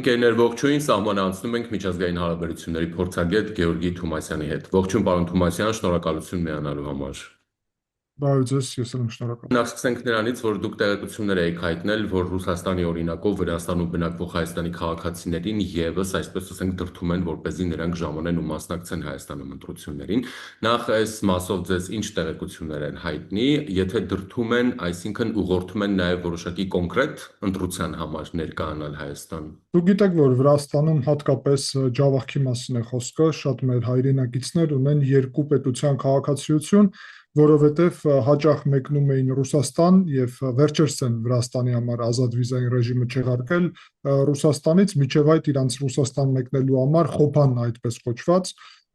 Ընկերներ ողջույն, սահմանը անցնում ենք միջազգային հարաբերությունների փորձագետ Գեորգի Թումասյանի հետ։ Ողջույն, պարոն Թումասյան, շնորհակալություն միանալու համար։ Բարև ձեզ, ես եմ շնորհակալ։ Նախ սկսենք նրանից, որ դուք տեղեկություններ եք հայտնել, որ Ռուսաստանի օրինակով Վրաստանում բնակվող հայաստանի քաղաքացիներին եւս, այսպես ասենք, դրդում են, որպեսզի նրանք ժամանեն ու մասնակցեն Հայաստանում ընտրություններին։ Նախ այս մասով ձեզ ինչ տեղեկություններ են հայտնի, եթե դրդում են, այսինքն ուղղորդում են նաեւ որոշակի կոնկրետ ընտրության համար ներկայանալ Հայաստան։ Դուք գիտեք, որ Վրաստանում հատկապես Ջավախքի մասին է խոսքը, շատ մեր հայրենակիցներ ունեն երկու պետության քաղաքացիություն, որովհետև հաճախ մեկնում էին Ռուսաստան եւ վերջերս են Վրաստանի համար ազատ վիզային ռեժիմը չեղարկել Ռուսաստանից, միջև այդ իրանց Ռուսաստան մեկնելու համար խոփան այդպես կոչված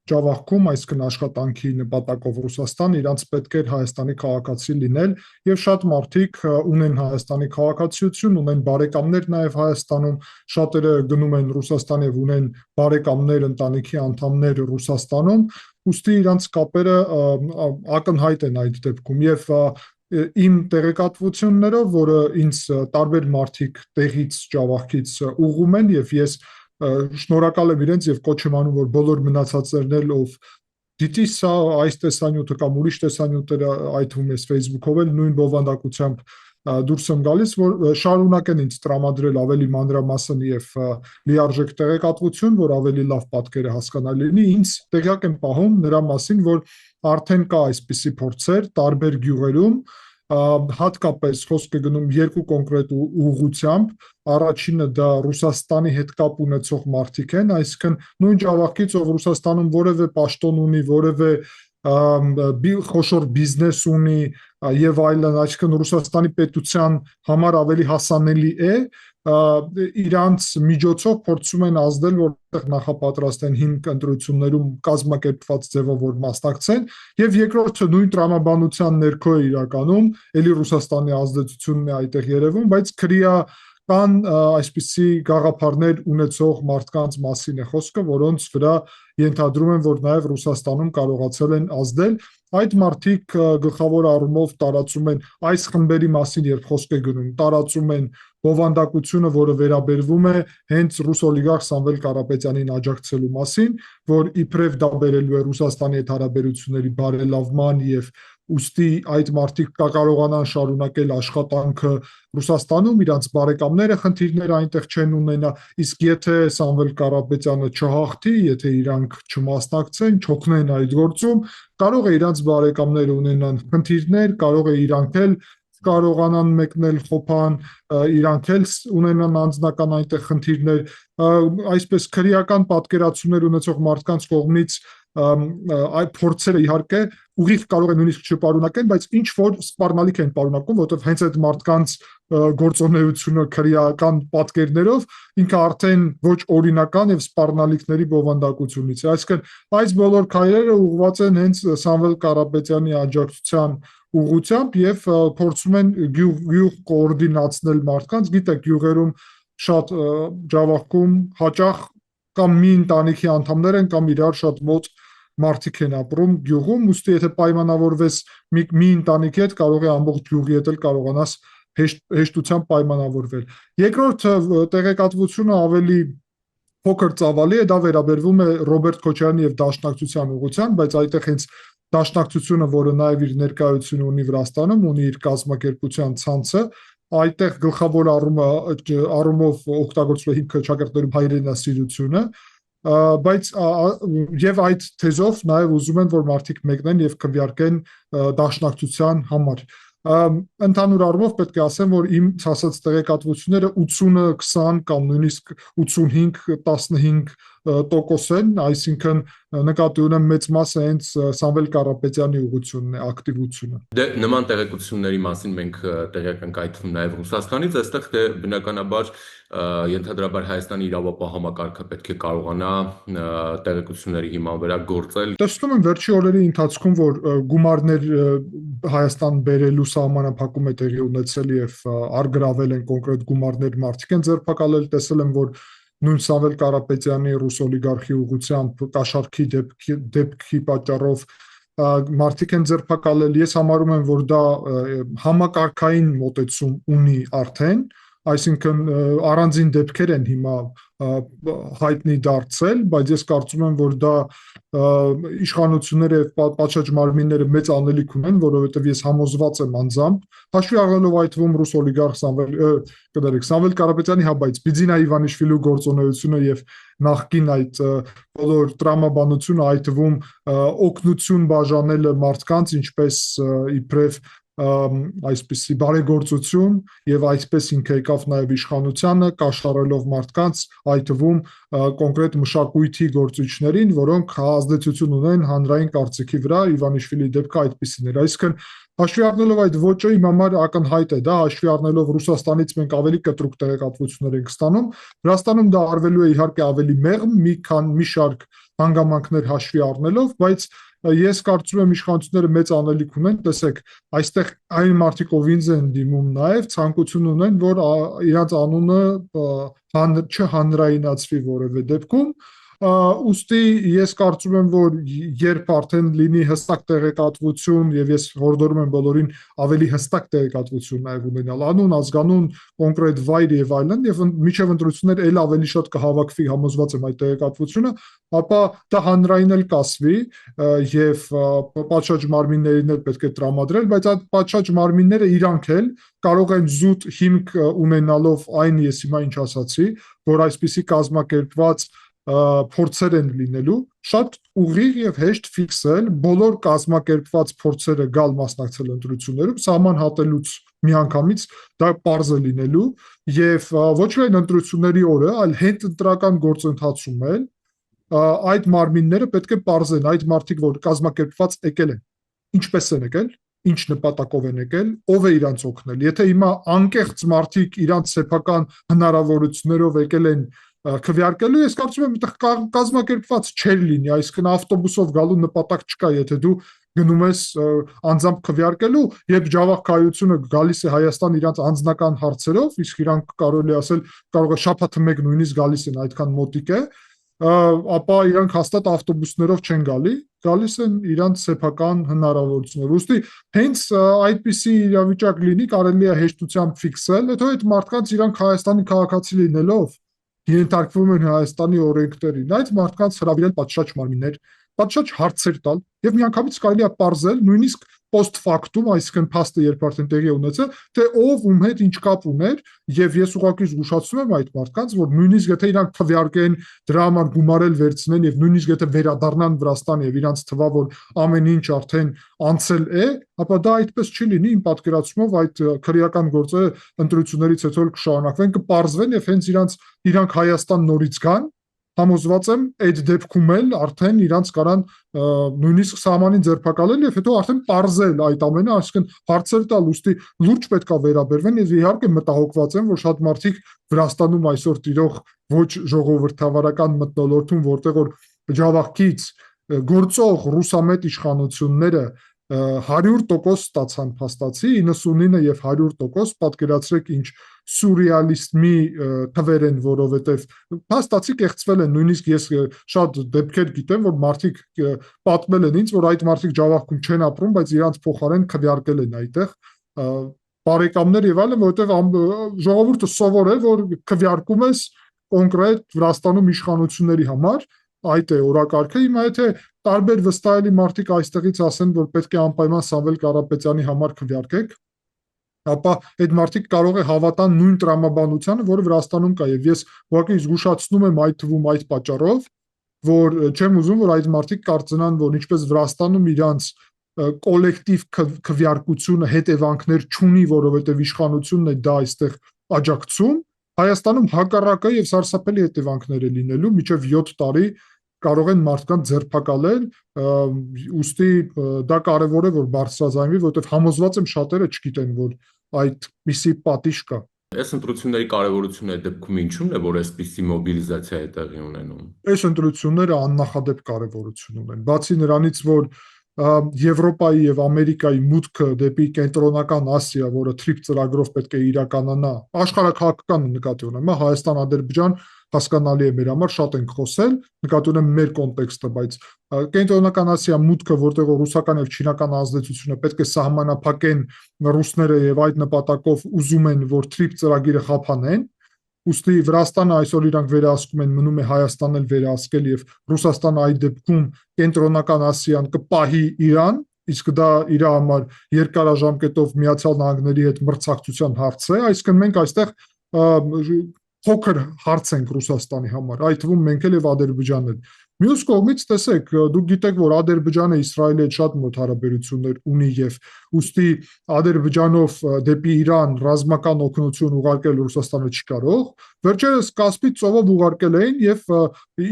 Ջավախքում, այսինքն աշխատանքի նպատակով Ռուսաստան, իրանց պետք էր Հայաստանի քաղաքացի լինել եւ շատ մարդիկ ունեն Հայաստանի քաղաքացիություն, ունեն բարեկամներ նաեւ Հայաստանում, շատերը գնում են Ռուսաստան եւ ունեն բարեկամներ, ընտանիքի անդամներ Ռուսաստանում, ուստի իրանց կապերը ակնհայտ են այդ դեպքում եւ իմ տեղեկատվություններով, որը ինձ տարբեր մարդիկ տեղից Ջավախքից ուղղում են եւ ես շնորհակալ եմ իրենց եւ կոչ եմ անում, որ բոլոր մնացածներն էլ ով դիտի սա այս տեսանյութը կամ ուրիշ տեսանյութերը այդ թվում ես Facebook-ով էլ նույն բովանդակությամբ դուրս եմ գալիս, որ շարունակեն ինձ տրամադրել ավելի մանրամասն եւ լիարժեք տեղեկատվություն, որ ավելի լավ պատկերը հասկանալի լինի, ինձ տեղյակ եմ պահում նրա մասին, որ արդեն կա այսպիսի փորձեր տարբեր գյուղերում հատկապես խոսքը գնում երկու կոնկրետ ուղղությամբ, առաջինը դա Ռուսաստանի հետ կապ ունեցող մարդիկ են, այսինքն նույն Ջավախքից, ով Ռուսաստանում որևէ պաշտոն ունի, որևէ խոշոր բիզնես ունի եւ այլն, այսինքն Ռուսաստանի պետության համար ավելի հասանելի է, իրանց միջոցով փորձում են ազդել, որտեղ նախապատրաստեն հիմք ընտրություններում կազմակերպված ձևով որ մասնակցեն, եւ երկրորդը նույն տրամաբանության ներքո է իրականում, ելի Ռուսաստանի ազդեցությունն է այդտեղ երևում, բայց քրեա կան այսպիսի գաղափարներ ունեցող մարդկանց մասին է խոսքը, որոնց վրա ենթադրում են, որ նաև Ռուսաստանում կարողացել են ազդել, այդ մարդիկ գլխավոր առումով տարածում են այս խմբերի մասին, երբ խոսք է գնում, տարածում են բովանդակությունը, որը վերաբերվում է հենց ռուս օլիգարխ Սամվել Կարապետյանին աջակցելու մասին, որ իբրև դա բերելու է Ռուսաստանի հետ հարաբերությունների բարելավման եւ ուստի այդ մարդիկ կարողանան շարունակել աշխատանքը Ռուսաստանում, իրանց բարեկամները խնդիրներ այնտեղ չեն ունենա, իսկ եթե Սամվել Կարապետյանը չհաղթի, եթե իրանք չմասնակցեն, չօգնեն այդ գործում, կարող է իրանց բարեկամները ունենան խնդիրներ, կարող է իրանք էլ կարողանան մեկնել խոփան, իրանք էլ ունենան անձնական այնտեղ խնդիրներ, այսպես քրեական պատկերացումներ ունեցող մարդկանց կողմից այդ փորձերը իհարկե ուղիղ կարող են նույնիսկ չպարունակեն, բայց ինչ որ սպառնալիք են պարունակում, որովհետև հենց այդ մարդկանց գործունեությունը քրեական պատկերներով ինքը արդեն ոչ օրինական եւ սպառնալիքների բովանդակությունից է, այսինքն այս բոլոր քայլերը ուղղված են հենց Սամվել Կարապետյանի աջակցության ուղղությամբ եւ փորձում են գյուղ կոորդինացնել մարդկանց, գիտեք, գյուղերում շատ Ջավախքում հաճախ կամ մի ընտանիքի անդամներ են կամ իրար շատ մոտ մարդիկ են ապրում գյուղում, ուստի եթե պայմանավորվես մի ընտանիքի հետ, կարող է ամբողջ գյուղի հետ էլ կարողանաս հեշտությամբ պայմանավորվել։ Երկրորդ տեղեկատվությունը ավելի փոքր ծավալի է, դա վերաբերվում է Ռոբերտ Քոչարյանի եւ Դաշնակցության ուղղությամբ, բայց այդտեղ հենց Դաշնակցությունը, որը նաև իր ներկայությունը ունի Վրաստանում, ունի իր կազմակերպության ցանցը, այդտեղ գլխավոր առումով օգտագործվում է հիմքը շակերտներում հայրենասիրությունը, բայց եւ այդ թեզով նաև ուզում են, որ մարդիկ մեկնեն եւ քվեարկեն Դաշնակցության համար։ Ընդհանուր առումով պետք է ասեմ, որ իմ ասած տեղեկատվությունները 80-20 կամ նույնիսկ 85-15% են, այսինքն նկատի ունեմ մեծ մասը հենց Սամվել Կարապետյանի ուղղությունն է, ակտիվությունը։ Դե նման տեղեկությունների մասին մենք տեղյակ ենք այդվում նաև Ռուսաստանից, այստեղ դե բնականաբար ենթադրաբար Հայաստանի իրավապահ համակարգը պետք է կարողանա տեղեկությունների հիման վրա գործել։ Տեսնում եմ վերջի օրերի ընթացքում, որ գումարներ Հայաստան բերելու սահմանափակում է տեղի ունեցել եւ արգրավել են կոնկրետ գումարներ, մարդիկ են ձերբակալել, տեսել եմ, որ նույն Սամվել Կարապետյանի ռուս օլիգարխի ուղղությամբ կաշառքի դեպքի պատճառով մարդիկ են ձերբակալել, ես համարում եմ, որ դա համակարգային մոտեցում ունի արդեն, այսինքն առանձին դեպքեր են հիմա հայտնի դարձել, բայց ես կարծում եմ, որ դա իշխանությունները եւ պատշաճ մարմինները մեծ անելիք ունեն, որովհետեւ ես համոզված եմ անձամբ, հաշվի առնելով այդ թվում ռուս օլիգարխ Սամվել Կարապետյանի, հա, բայց Բիձինա Իվանիշվիլու գործունեությունը եւ նախկին այդ բոլոր տրամաբանությունը, այդ թվում օգնություն բաժանելը մարդկանց, ինչպես իբրև այսպիսի բարեգործություն եւ այսպես ինքը եկավ նաեւ իշխանությանը կաշառելով մարդկանց, այդ թվում կոնկրետ մշակույթի գործիչներին, որոնք ազդեցություն ունեն հանրային կարծիքի վրա, Իվանիշվիլի դեպքը այդպիսին էր, այսինքն հաշվի առնելով այդ ոճը իմ համար ակնհայտ է դա, հաշվի առնելով Ռուսաստանից մենք ավելի կտրուկ տեղեկատվություններ ենք ստանում, Վրաստանում դա արվելու է իհարկե ավելի մեղմ, մի շարք հանգամանքներ հաշվի առնելով, բայց ես կարծում եմ իշխանությունները մեծ անելիք ունեն, տեսեք, այստեղ այն մարդիկ, ով ինձ են դիմում նաև ցանկություն ունեն, որ իրաց անունը չհանրայնացվի որևէ դեպքում, ուստի ես կարծում եմ, որ երբ արդեն լինի հստակ տեղեկատվություն եւ ես հորդորում եմ բոլորին ավելի հստակ տեղեկատվություն նաև ունենալ, անուն, ազգանուն, կոնկրետ վայր եւ այլն, եւ միջև ընտրություններ ել ավելի շատ կհավաքվի, համոզված եմ այդ տեղեկատվությունը, ապա դա հանրային էլ կասվի եւ պատշաճ մարմիններին էլ պետք է տրամադրել, բայց այդ պատշաճ մարմինները իրանք էլ կարող են զուտ հիմք ունենալով այն ես հիմա ինչ ասացի, որ այսպիսի կազմակերպված փորձեր են լինելու, շատ ուղիղ եւ հեշտ ֆիքսել բոլոր կազմակերպված փորձերը գալ մասնակցել ընտրություններում, սահման հատելուց միանգամից դա պարզ է լինելու եւ ոչ միայն ընտրությունների օրը, այլ հենց ընտրական գործընթացում էլ այդ մարմինները պետք է պարզեն, այդ մարդիկ, որ կազմակերպված եկել են, ինչպես են եկել, ինչ նպատակով են եկել, ով է իրանց օգնել։ Եթե հիմա անկեղծ մարդիկ իրանց սեփական հնարավորություններով եկել են քվեարկելու, ես կարծում եմ այդտեղ կազմակերպված չէր լինի, այսինքն ավտոբուսով գալու նպատակ չկա, եթե դու գնում ես անձամբ քվեարկելու, երբ Ջավախքայությունը գալիս է Հայաստան իրանց անձնական հարցերով, իսկ իրանք կարելի ասել կարող է շաբաթը մեկ նույնիսկ գալիս են այդքան մոտիկ է, ապա իրանք հաստատ ավտոբուսներով չեն գալիս են իրանց սեփական հնարավորություններով։ Ուստի հենց այդպիսի իրավիճակ լինի, կարելի է հեշտությամբ ֆիքսել, հետո այդ մարդկանց իրանք Հայաստանի քաղաքացի լինելով ենթարկվում են Հայաստանի օրենքներին, այդ մարդկանց հրավիրել պատշաճ մարմիններ, պատշաճ հարցեր տալ եւ միանգամից կարելի է պարզել նույնիսկ post factum, այսինքն փաստը երբ արդեն տեղի ունեցել, թե ով ում հետ ինչ կապ ուներ եւ ես ուղղակի զգուշացնում եմ այդ մարդկանց, որ նույնիսկ եթե իրանք քվեարկեն, դրա համար գումարել վերցնեն եւ նույնիսկ եթե վերադառնան Վրաստան եւ իրանք թվա որ ամեն ինչ արդեն անցել է, ապա դա այդպես չի լինի, իմ պատկերացումով այդ քրեական գործերը ընտրություններից հետո կշարունակվեն, կպարզվեն եւ հենց իրանք Հայաստան նորից գան, համոզված եմ այդ դեպքում էլ արդեն իրանց կարան նույնիսկ սահմանին ձերբակալել եւ հետո արդեն պարզել այդ ամենը, այսինքն հարցեր տալ, ուստի լուրջ պետքա վերաբերվեն եւ իհարկե մտահոգված եմ, որ շատ մարդիկ Վրաստանում այսօր տիրող ոչ ժողովրդավարական մթնոլորտում, որտեղ որ Ջավախքից գործող ռուսամետ իշխանությունները 100% ստացան փաստացի, 99 եւ 100% պատկերացրեք ինչ սուրեալիստի թվեր են, որովհետեւ փաստացի կեղծվել են, նույնիսկ ես շատ դեպքեր գիտեմ, որ մարդիկ պատմել են ինձ, որ այդ մարդիկ Ջավախքում չեն ապրում, բայց իրանց փոխարեն քվեարկել են այդտեղ բարեկամներ եւ այլն, որովհետեւ ժողովուրդը սովոր է, որ քվեարկում ես կոնկրետ Վրաստանում իշխանությունների համար, այդ է օրակարգը, հիմա եթե տարբեր վստահելի մարդիկ այստեղից ասեն, որ պետք է անպայման Սամվել Կարապետյանի համար քվեարկեք, ապա այդ մարդիկ կարող է հավատան նույն տրամաբանությանը, որը Վրաստանում կա եւ ես ուղղակի զգուշացնում եմ այդ թվում այդ պատճառով, որ չեմ ուզում, որ այդ մարդիկ կարծենան, որ ինչպես Վրաստանում իրանց կոլեկտիվ քվեարկությունը հետևանքներ չունի, որովհետեւ իշխանությունն է դա այստեղ աջակցում, Հայաստանում հակառակը եւ սարսափելի հետևանքներ է լինելու, մինչեւ 7 տարի կարող են մարդկանց ձերբակալել, ուստի դա կարևոր է, որ բարձրաձայնվի, որովհետեւ համոզված եմ շատերը չգիտեն, որ այդպիսի պատիժ կա։ Այս ընտրությունների կարևորությունը այդ դեպքում ինչու՞ն է, որ այսպիսի մոբիլիզացիա է տեղի ունենում։ Այս ընտրությունները աննախադեպ կարևորություն ունեն, բացի նրանից, որ Եվրոպայի եւ Ամերիկայի մուտքը դեպի կենտրոնական Ասիա, որը TRIP ծրագրով պետք է իրականանա, աշխարհաքաղաքական նկատի ունեմ, Հայաստան, Ադրբեջան, հասկանալի է մեր համար, շատ ենք խոսել, նկատի ունեմ մեր կոնտեքստը, բայց Կենտրոնական Ասիա մուտքը, որտեղ ռուսական եւ չինական ազդեցությունը պետք է սահմանափակեն ռուսները եւ այդ նպատակով ուզում են, որ TRIP ծրագիրը խափանեն, ուստի Վրաստանը այսօր իրանք վերահսկում են, մնում է Հայաստանն էլ վերահսկել եւ Ռուսաստանը այդ դեպքում Կենտրոնական Ասիան կպահի իրան, իսկ դա իր համար երկարաժամկետով Միացյալ Նահանգների հետ մրցակցության հարց է, այսինքն մենք այստեղ փոքր հարց ենք Ռուսաստանի համար, այդ թվում մենք էլ եւ Ադրբեջանն էլ։ Մյուս կողմից տեսեք, դուք գիտեք, որ Ադրբեջանը Իսրայելի հետ շատ մոտ հարաբերություններ ունի եւ ուստի Ադրբեջանով դեպի Իրան ռազմական օգնություն ուղարկել Ռուսաստանը չի կարող։ Վերջերս Կասպից ծովով ուղարկել էին եւ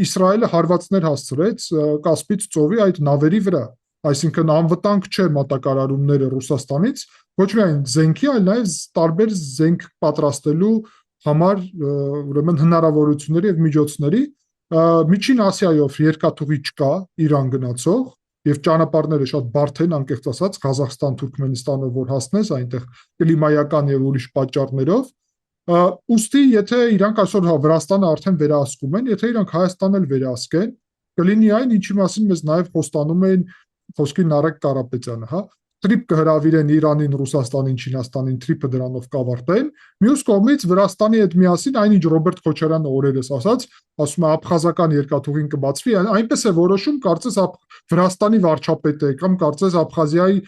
Իսրայելը հարվածներ հասցրեց Կասպից ծովի այդ նավերի վրա։ Այսինքն անվտանգ չէ մատակարարումները Ռուսաստանից, ոչ միայն զենքի, այլ նաեւ տարբեր զենք պատրաստելու համար ուրեմն հնարավորությունների եւ միջոցների Միջին Ասիայով երկաթուղի չկա Իրան գնացող եւ ճանապարհները շատ բարդ են, անկեղծ ասած, Ղազախստան, Թուրքմենստանով որ հասնես, այնտեղ կլիմայական եւ ուրիշ պատճառներով, ուստի եթե իրանք այսօր Վրաստանը արդեն վերահսկում են, եթե իրանք Հայաստանն էլ վերահսկեն, կլինի այն, ինչի մասին մեզ նաեւ խոստանում են խոսքի Նարեկ Կարապետյանը, հա, TRIP կհրավիրեն Իրանին, Ռուսաստանին, Չինաստանին, TRIP-ը դրանով կավարտեն։ Մյուս կողմից Վրաստանի հետ միասին այնինչ Ռոբերտ Քոչարյանը օրերս ասաց, ասում է աբխազական երկաթուղին կբացվի, այնպես է որոշում, կարծես Վրաստանի վարչապետը կամ կարծես Աբխազիայի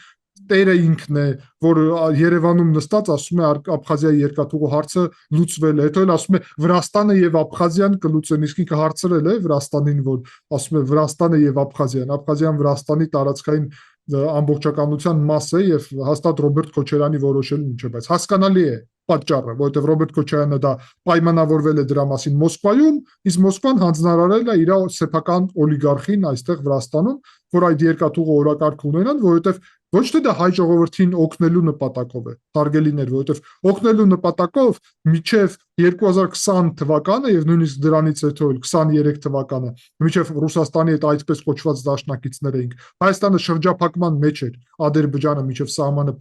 տերը ինքն է, որ Երևանում նստած ասում է Աբխազիայի երկաթուղու հարցը լուծվել է, հետո էլ ասում է Վրաստանը եւ Աբխազիան կլուծեն, իսկ ինքը հարցրել է Վրաստանին, որ ասում է Վրաստանը եւ Աբխազիան Վրաստանի տարածքային ամբողջականության մաս է եւ հաստատ Ռոբերտ Քոչարյանի որոշելու ինչ է, բայց հասկանալի է պատճառը, որովհետեւ Ռոբերտ Քոչարյանը դա պայմանավորվել է դրա մասին Մոսկվայում, իսկ Մոսկվան հանձնարարել է իր սեփական օլիգարխին այստեղ Վրաստանում, որ այդ երկաթուղը օրակարգ ունենան, որովհետեւ ոչ թե դա հայ ժողովրդին օգնելու նպատակով է, հարգելիներ, որովհետեւ օգնելու նպատակով միջև 2020 թվականը եւ նույնիսկ դրանից հետո 23 թվականը, միջև Ռուսաստանի հետ այդպես կոչված դաշնակիցներ էինք, Հայաստանը շրջափակման մեջ էր, Ադրբեջանը միջև սահմանը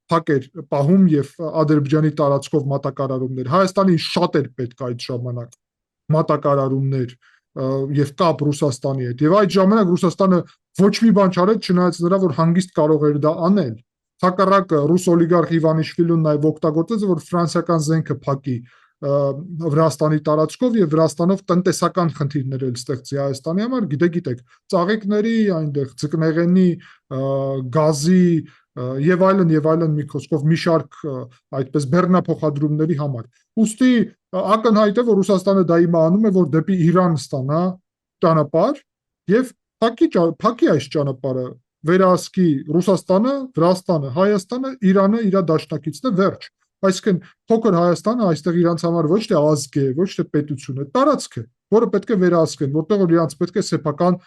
փակ էր պահում եւ Ադրբեջանի տարածքով մատակարարումներ, Հայաստանին շատ էր պետք այդ ժամանակ մատակարարումներ եւ կապ Ռուսաստանի հետ եւ այդ ժամանակ Ռուսաստանը ոչ մի բան չարեց, չնայած նրա որ հանգիստ կարող էր դա անել։ Հակառակը ռուս օլիգարխ Իվանիշվիլին նաեւ օգտագործեց, որ ֆրանսիական զենքը փակի Վրաստանի տարածքով եւ Վրաստանով տնտեսական խնդիրներ էլ ստեղծի Հայաստանի համար, գիտեք, ծաղիկների, այնտեղ ձկնեղենի, գազի եւ այլն մի խոսքով մի շարք այդպես բեռնափոխադրումների համար։ Ուստի ակնհայտ է, որ Ռուսաստանը դա իմանում է, որ դեպի Իրան ստանա ճանապարհ եւ փակի այս ճանապարհը, վերահսկի Ռուսաստանը, Վրաստանը, Հայաստանը, Իրանը իր դաշնակիցն է, վերջ։ Այսինքն փոքր Հայաստանը այստեղ իրանց համար ոչ թե ազգ է, ոչ թե պետություն է, տարածք է, որը պետք է վերահսկեն, որտեղ որ իրանց պետք է սեփական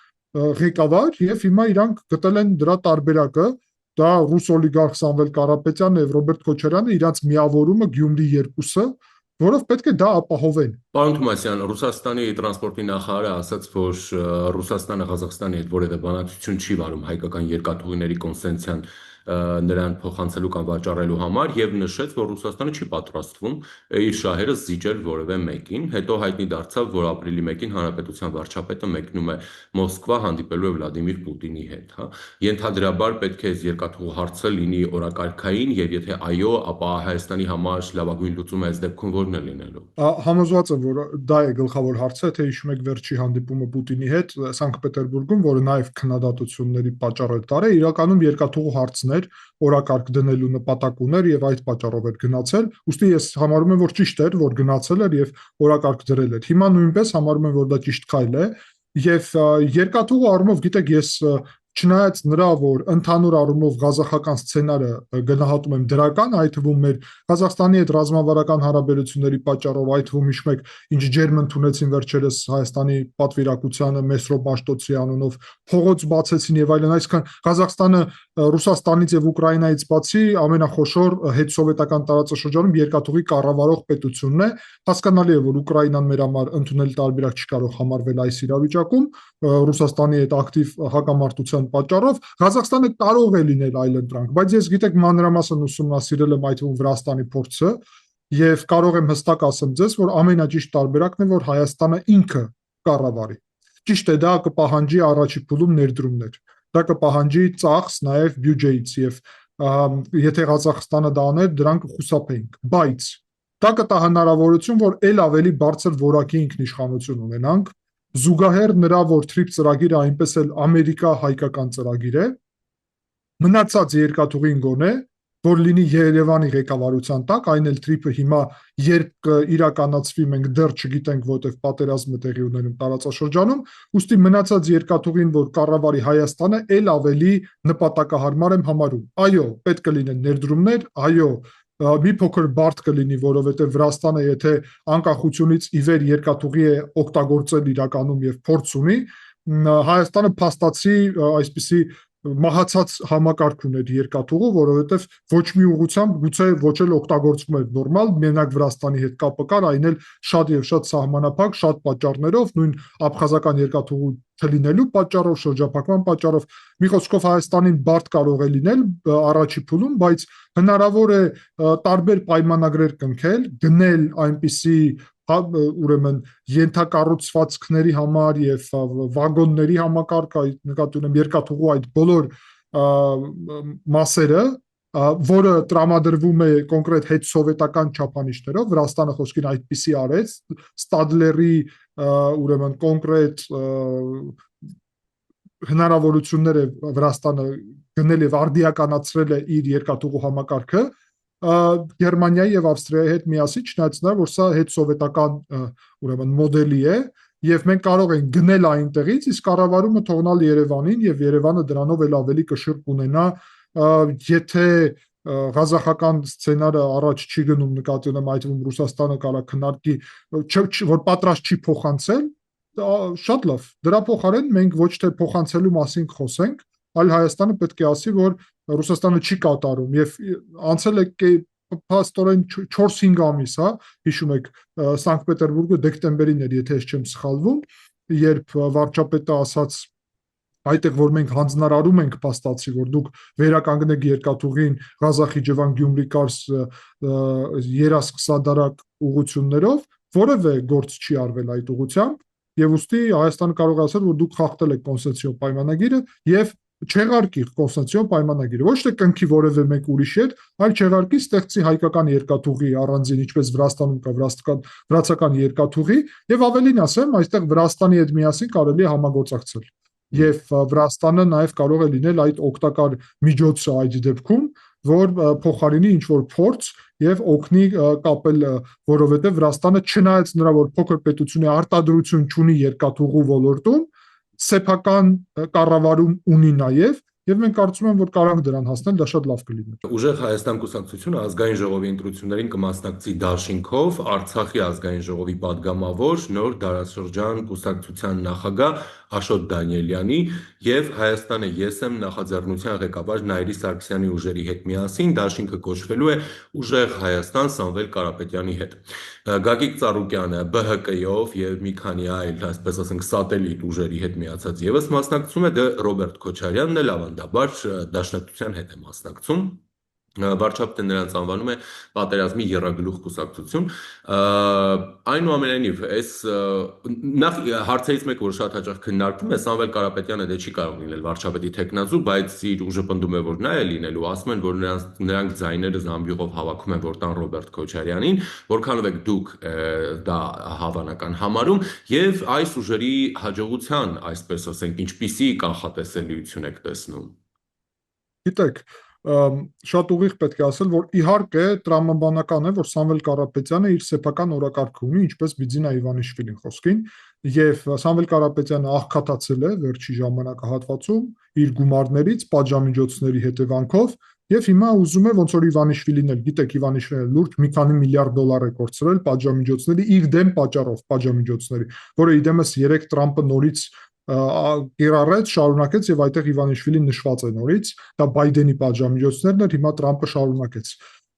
ղեկավար եւ հիմա իրանք գտել են դրա տարբերակը, դա ռուս օլիգարխ Սամվել Կարապետյանն եւ Ռոբերտ Քոչարյանը իրանց միավորումը Գյումրի 2-ը, որով պետք է դա ապահովեն։ Պարոն Թոմասյան, Ռուսաստանի տրանսպորտի նախարարը ասաց, որ Ռուսաստանը Ղազախստանի հետ որևէ բանակցություն չի վարում հայկական երկաթուղիների կոնսենսիան նրան փոխանցելու կամ վաճառելու համար եւ նշեց, որ Ռուսաստանը չի պատրաստվում իր շահերը զիջել որևէ մեկին, հետո հայտնի դարձավ, որ ապրիլի 1-ին հանրապետության վարչապետը մեկնում է Մոսկվա հանդիպելու է Վլադիմիր Պուտինի հետ, հա։ Ենթադրաբար պետք է երկաթուղու հարցը լինի օրակարգային եւ եթե այո, ապա Հայաստանի համար լավագույն լուծումը այս դեպքում որն է լինելու։ Համոզված եմ, որ դա է գլխավոր հարցը, թե հիշում եք վերջի հանդիպումը Պուտինի հետ Սանկտ Պետերբուրգում, որը նաեւ քննադատությունների պատճառ էր դարել, իրականում երկաթուղու հարցն օրակարգ դնելու նպատակ ուներ եւ այդ պատճառով էր գնացել, ուստի ես համարում եմ, որ ճիշտ էր, որ գնացել էր եւ օրակարգ դրել էր։ Հիմա նույնպես համարում եմ, որ դա ճիշտ քայլ է եւ երկաթուղու առումով, գիտեք, ես չնայած նրա, որ ընդհանուր առումով ղազախական սցենարը գնահատում եմ դրական, այդ թվում մեր Ղազախստանի հետ ռազմավարական հարաբերությունների պատճառով, այդ թվում հիշում եք, ինչ ջերմ ընդունեցին վերջերս Հայաստանի պատվիրակությանը Մեսրոպ Մաշտոցի անունով, փողոց բացեցին եւ այլն, այսինքն Ղազախստանը Ռուսաստանից եւ Ուկրաինայից բացի ամենախոշոր հետսովետական տարածաշրջանում երկաթուղի կառավարող պետությունն է։ Հասկանալի է, որ Ուկրաինան մեր համար ընդունել տարբերակ չի կարող համարվել այս իրավիճակում, Ռուսաստանի հետ ակտիվ հակամարտության պատճառով Ղազախստանը կարող է լինել այլընտրանք, բայց ես գիտեք մանրամասն ուսումնասիրել եմ այդ Վրաստանի փորձը Եվ կարող եմ հստակ ասեմ ձեզ, որ ամենաճիշտ տարբերակն է, որ Հայաստանը ինքը կառավարի։ Ճիշտ է, դա կպահանջի առաջի փուլում ներդրումներ, դա կպահանջի ծախս նաև բյուջեից եւ եթե Ղազախստանը դա աներ, դրանք կխուսափեինք, բայց դա կտա հնարավորություն, որ ել ավելի բարձր որակի ինքնիշխանություն ունենանք, զուգահեռ նրա, որ TRIP ծրագիրը այնպես էլ Ամերիկա-հայկական ծրագիր է, մնացած երկաթուղին գոնե, որ լինի Երևանի ղեկավարության տակ, այն էլ TRIP-ը հիմա երբ կիրականացվի, մենք դեռ չգիտենք, որտեղ պատերազմը տեղի ունենում տարածաշրջանում, ուստի մնացած երկաթուղին, որ կառավարի Հայաստանը, ել ավելի նպատակահարմար եմ համարում։ Այո, պետք է լինեն ներդրումներ, այո, մի փոքր բարդ կլինի, որովհետև Վրաստանը, եթե անկախությունից ի վեր երկաթուղի է օգտագործել իրականում եւ փորձ ունի, Հայաստանը փաստացի այսպիսի մահացած համակարգ ուներ երկաթուղու, որովհետև ոչ մի ուղղությամբ գուցե ոչ էլ օգտագործվում էր նորմալ, մենակ Վրաստանի հետ կապը կար, այն էլ շատ եւ շատ սահմանափակ, շատ պատճառներով, նույն աբխազական երկաթուղու չլինելու պատճառով, շրջափակման պատճառով, մի խոսքով Հայաստանին բարդ կարող է լինել առաջի փուլում, բայց հնարավոր է տարբեր պայմանագրեր կնքել, գնել այնպիսի ուրեմն ենթակառուցվածքների համար եւ վագոնների համակարգ, նկատի ունեմ երկաթուղու այդ բոլոր մասերը, որը տրամադրվում է կոնկրետ հետսովետական չափանիշներով, Վրաստանը խոսքին այդպիսի արեց, Ստադլերի ուրեմն կոնկրետ հնարավորությունները Վրաստանը գնել եւ արդիականացրել է իր երկաթուղու համակարգը, Գերմանիայի եւ Ավստրիայի հետ միասին, չնայած նա, որ սա հետսովետական ուրեմն մոդելի է, եւ մենք կարող ենք գնել այնտեղից, իսկ կառավարումը թողնալ Երևանին եւ Երևանը դրանով էլ ավելի կշիռ կունենա, եթե ղազախական սցենարը առաջ չի գնում, նկատի ունեմ այդ Ռուսաստանը կարա քննարկի, որ պատրաստ չի փոխանցել, շատ լավ, դրա փոխարեն մենք ոչ թե փոխանցելու մասին խոսենք, այլ Հայաստանը պետք է ասի, որ Ռուսաստանը չի կատարում եւ անցել է փաստորեն 4-5 ամիս, հա, հիշում եք Սանկտ Պետերբուրգը դեկտեմբերին էր, եթե ես չեմ սխալվում, երբ վարչապետը ասաց այդտեղ որ մենք հանձնարարում ենք փաստացի, որ դուք վերականգնեք երկաթուղին Ղազախի-Ջևան Գյումրի-Կարս երասկսադարակ ուղություններով, որևէ գործ չի արվել այդ ուղությամբ, եւ ուստի Հայաստանը կարող է ասել, որ դուք խախտել եք կոնստիտուցիոն պայմանագիրը եւ չեղարկի կոնստիտուցիոն պայմանագիրը, ոչ թե կնքի որևէ մեկ ուրիշի հետ, այլ չեղարկի ստեղծի հայկական երկաթուղի առանձին, ինչպես Վրաստանում կա վրացական երկաթուղի, եւ ավելին ասեմ, այստեղ Վրաստանի հետ միասին կարելի է համագործակցել։ Եվ Վրաստանը նաև կարող է լինել այդ օգտակար միջոցը այդ դեպքում, որ փոխարինի ինչ-որ փորձ եւ օգնի կապել, որովհետեւ Վրաստանը չնայած նրա որ փոքր պետություն է, արտադրություն չունի երկաթուղու ոլորտում, սեփական կառավարում ունի նաև, եւ մենք կարծում եմ, որ կարող դրան հասնել, դա շատ լավ կլինի։ Ուժեղ Հայաստան կուսակցությունը ազգային ժողովի ընտրություններին կմասնակցի դաշինքով, Արցախի ազգային ժողովի падգամավոր, նոր դարաշրջան կուսակցության նախագահ Աշոտ Դանիելյանի եւ Հայաստանը ես եմ նախաձեռնության ղեկավար Նայիրի Սարգսյանի ուժերի հետ միասին դաշինքը կոչվելու է Ուժեղ Հայաստան Սամվել Կարապետյանի հետ։ Գագիկ Ծառուկյանը ԲՀԿ-ով եւ մի քանի այլ, այսպես ասենք, սատելիտ ուժերի հետ միացած եւս մասնակցում է, դե Ռոբերտ Քոչարյանն էլ ավանդաբար դաշնակցության հետ է մասնակցում։ Վարչապետը նրանց անվանում է պատերազմի եռագլուխ կուսակցություն։ Այնուամենայնիվ, այս նախ հարցերից մեկը, որ շատ հաճախ քննարկվում է, Սամվել Կարապետյանը դե չի կարող լինել վարչապետի թեկնածու, բայց իր ուժը պնդում է, որ նա է լինելու, ասում են, որ նրանք ձայները զամբյուղով հավաքում են, որ տան Ռոբերտ Քոչարյանին, որքանով եք դուք դա հավանական համարում, եւ այս ուժերի հաջողության, այսպես ասենք, ինչպիսի կանխատեսելիություն եք տեսնում։ Գիտեք, շատ ուղիղ պետք է ասել, որ իհարկե տրամաբանական է, որ Սամվել Կարապետյանը իր սեփական օրակարգը ունի, ինչպես Բիձինա Իվանիշվիլին խոսքին, եւ Սամվել Կարապետյանը աղքատացել է վերջի ժամանակահատվածում իր գումարներից, պատժամիջոցների հետևանքով, եւ հիմա ուզում է ոնց որ Իվանիշվիլին էլ, գիտեք, Իվանիշվիլին լուրջ մի քանի միլիարդ դոլար է կորցրել պատժամիջոցների իր դեմ պատճառով, պատժամիջոցների, որը իդեմս 3 Տրամպը նորից կիրառեց, շարունակեց եւ այդտեղ Իվանիշվիլին նշված է նորից, դա Բայդենի պատժամիջոցներն էր, հիմա Տրամպը շարունակեց։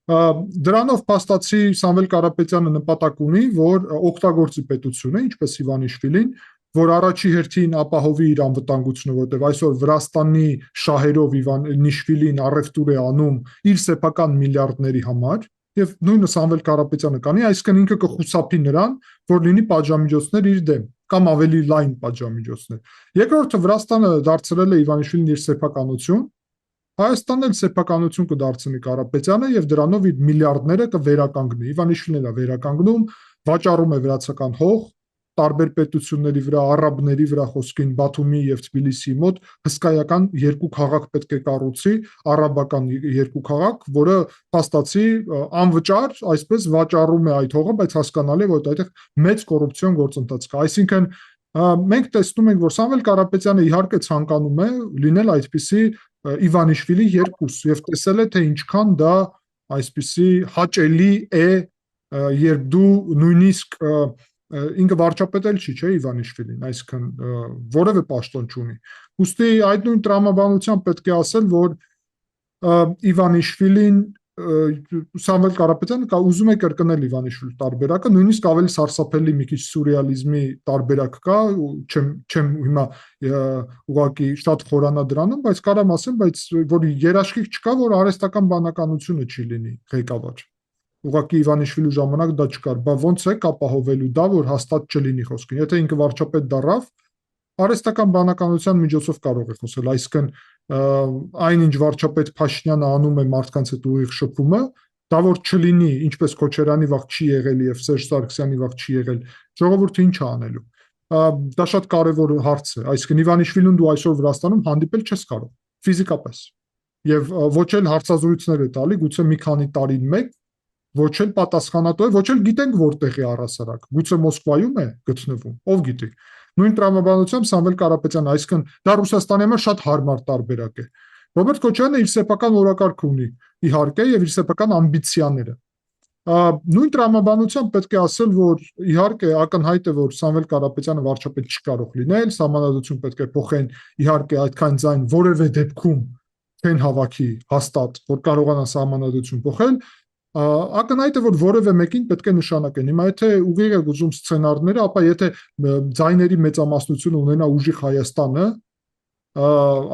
Դրանով փաստացի Սամվել Կարապետյանը նպատակ ունի, որ օգտագործի պետությունը, ինչպես Իվանիշվիլին, որ առաջի հերթին ապահովի իր անվտանգությունը, որտեղ այսօր Վրաստանի շահերով Իվանիշվիլին առևտուր է անում իր սեփական միլիարդների համար, եւ նույնը Սամվել Կարապետյանը կանի, այսինքն ինքը կխուսափի նրան, որ լինի պատժամիջոցներ իր դեմ կամ ավելի լայն պատժամիջոցներ։ Երկրորդը Վրաստանը դարձրել է Իվանիշվիլին իր սեփականություն, Հայաստանն էլ սեփականություն կդարձնի Կարապետյանը եւ դրանով իր միլիարդները կվերականգնի։ Իվանիշվիլին է վերականգնում, վաճառում է վրացական հող, տարբեր պետությունների վրա, արաբների վրա խոսքին Բաթումի եւ Թբիլիսիի մոտ հսկայական երկու քաղաք պետք է կառուցի, արաբական երկու քաղաք, որը փաստացի անվճար այսպես վաճառում է այդ հողը, բայց հասկանալի է, որ այդտեղ մեծ կոռուպցիոն գործընթաց կա։ Այսինքն մենք տեսնում ենք, որ Սամվել Կարապետյանը իհարկե ցանկանում է լինել այդպիսի Իվանիշվիլի երկուս եւ տեսել է, թե ինչքան դա այսպիսի հաճելի է, երբ դու նույնիսկ ինքը վարչապետ էլ չի, չէ, Իվանիշվիլին, այսինքն որևէ պաշտոն չունի։ Ուստի այդ նույն տրամաբանությամբ պետք է ասել, որ Իվանիշվիլին Սամվել Կարապետյանը ուզում է կրկնել Իվանիշվիլի տարբերակը, նույնիսկ ավելի սարսափելի մի քիչ սուրեալիզմի տարբերակ կա, չեմ հիմա ուղղակի շատ խորանա դրանում, բայց կարամ ասեմ, բայց որ երաշխիք չկա, որ արհեստական բանականությունը չի լինի ղեկավար։ Ուղղակի Իվանիշվիլի ժամանակ դա չկար, բա ոնց է ապահովելու դա, որ հաստատ չլինի խոսքին։ Եթե ինքը վարչապետ դառավ, արհեստական բանականության միջոցով կարող է խոսել, այսինքն այն ինչ վարչապետ Փաշինյանը անում է մարդկանց հետ ուղիղ շփումը, դա որ չլինի, ինչպես Քոչարյանի վաղ չի եղել եւ Սերժ Սարգսյանի վաղ չի եղել, ժողովուրդը ինչ է անելու։ Դա շատ կարևոր հարց է, այսինքն Իվանիշվիլին դու այսօր Վրաստանում հանդիպել չես կարող ֆիզիկապես։ Եվ ոչ էլ հարցազրույցներ է տալի, գուցե մի քանի տարին մեկ, ոչ էլ պատասխանատու է, ոչ էլ գիտենք որտեղ է առհասարակ, գուցե Մոսկվայում է գտնվում, ով գիտի։ Նույն տրամաբանությամբ Սամվել Կարապետյանը, այսինքն դա Ռուսաստանի համար շատ հարմար տարբերակ է։ Ռոբերտ Քոչարյանը իր սեփական օրակարգ ունի, իհարկե, եւ իր սեփական ամբիցիաները։ Նույն տրամաբանությամբ պետք է ասել, որ իհարկե ակնհայտ է, որ Սամվել Կարապետյանը վարչապետ չի կարող լինել, սահմանադրություն պետք է փոխեն, իհարկե այդքան ձայն որևէ դեպքում չեն հավաքի հաստատ, որ կարողանա սահմանադրություն փոխել։ Ակնհայտ է, որ որևէ մեկին պետք է նշանակեն։ Հիմա եթե ուղիղ է ուզում սցենարները, ապա եթե ձայների մեծամասնությունը ունենա ուժիղ Հայաստանը,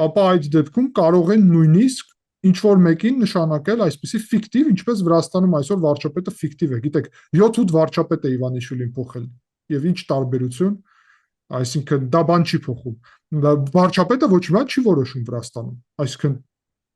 ապա այդ դեպքում կարող են նույնիսկ ինչ որ մեկին նշանակել այսպիսի ֆիկտիվ, ինչպես Վրաստանում այսօր վարչապետը ֆիկտիվ է։ Գիտեք, 7-8 վարչապետ է Իվանիշվիլին փոխել։ Եվ ինչ տարբերություն, այսինքն դա բան չի փոխում։ Վարչապետը ոչ մի բան չի որոշում Վրաստանում։ Այսինքն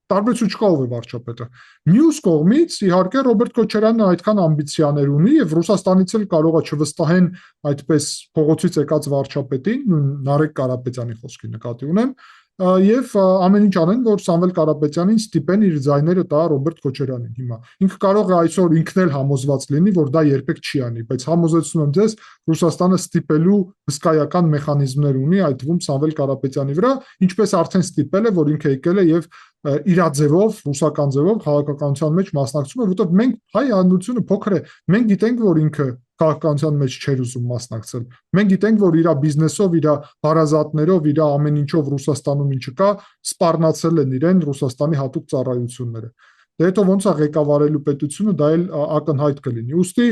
տարբերություն չկա ով է վարչապետը։ Մյուս կողմից իհարկե Ռոբերտ Քոչարյանը այդքան ամբիցիաներ ունի եւ Ռուսաստանից էլ կարող է չվստահեն այդպես փողոցից եկած վարչապետին, Նարեկ Կարապետյանի խոսքի նկատի ունեմ, եւ ամեն ինչ անեն, որ Սամվել Կարապետյանին ստիպեն իր ձայները տա Ռոբերտ Քոչարյանին հիմա։ Ինքը կարող է այսօր ինքն էլ համոզված լինի, որ դա երբեք չի անի, բայց համոզեցնում եմ ձեզ, Ռուսաստանը ստիպելու հսկայական մեխանիզմներ ունի, այդ թվում Սամվել Կարապետյանի վրա, ինչպես արդեն ստիպել է, որ ինքը եկել է եւ իր ձևով, ռուսական ձևով քաղաքականության մեջ մասնակցում է, որովհետեւ մենք հայ հանրությունը փոքր է, մենք գիտենք, որ ինքը քաղաքականության մեջ չէր ուզում մասնակցել։ Մենք գիտենք, որ իր բիզնեսով, իր հարազատներով, իր ամեն ինչով Ռուսաստանում ինչը կա, սպառնացել են իրեն Ռուսաստանի հատուկ ծառայությունները։ Դե հետո ոնց է ղեկավարելու պետությունը, դա էլ ակնհայտ կլինի։ Ուստի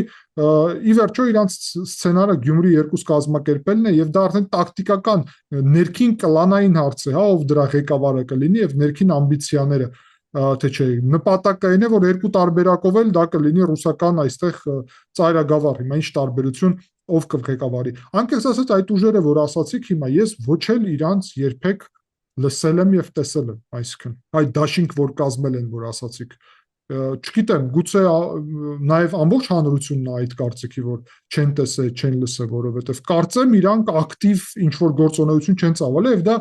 ի վերջո իրանց սցենարը Գյումրի 2 կազմակերպելն է եւ դա արդեն տակտիկական ներքին կլանային հարց է, հա, ով դրա ղեկավարը կլինի եւ ներքին ամբիցիաները, թե չէ, նպատակը այն է, որ երկու տարբերակով էլ դա կլինի ռուսական այստեղ ծայրագավառ, հիմա ինչ տարբերություն ով կղեկավարի։ Անկեղծ ասած այդ ուժերը, որ ասացիք հիմա, ես ոչ էլ իրանց երբեք լսել եմ եւ տեսել եմ, այսինքն այդ դաշինք, որ կազմել են, որ ասացիք, չգիտեմ, գուցե նաեւ ամբողջ հանրությունն է այդ կարծիքի, որ չեն տեսել, չեն լսել, որովհետեւ կարծեմ իրանք ակտիվ ինչ որ գործունեություն չեն ծավալել եւ դա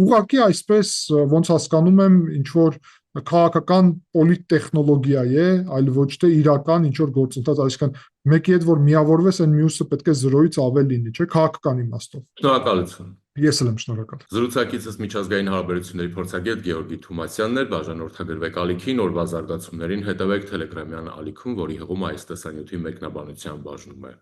ուղղակի այսպես ոնց հասկանում եմ, ինչ որ քաղաքական պոլիտտեխնոլոգիա է, այլ ոչ թե իրական ինչ որ գործընթաց, այսինքն մեկի հետ որ միավորվես, այն մյուսը պետք է 0-ից ավել լինի, չէ՞, քաղաքական իմաստով։ Շնորհակալություն։ Ես էլ եմ շնորհակալ։ Զրուցակիցս միջազգային հարաբերությունների փորձագետ Գեորգի Թումասյանն էր, բաժանորդագրվեք ալիքին, օրվա զարգացումներին հետևեք Telegram-յան ալիքում, որի հղումը այս տեսանյութի մեկնաբանության բաժնում է։